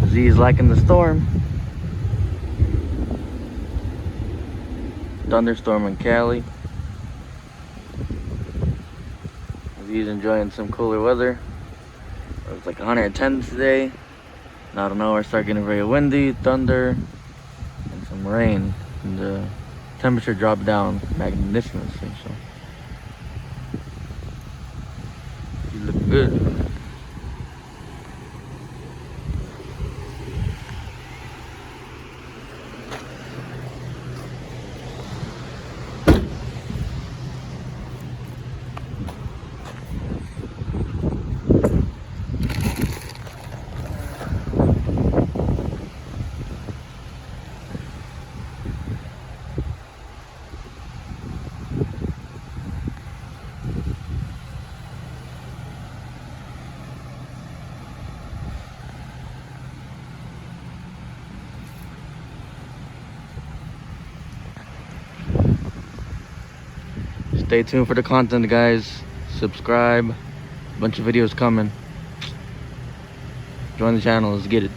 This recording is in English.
Z is liking the storm. Thunderstorm in Cali. Z is enjoying some cooler weather. It was like 110 today. And out of nowhere, start getting very windy, thunder, and some rain. And the temperature dropped down magnificently. So you look good. Stay tuned for the content, guys. Subscribe. A bunch of videos coming. Join the channel. Let's get it.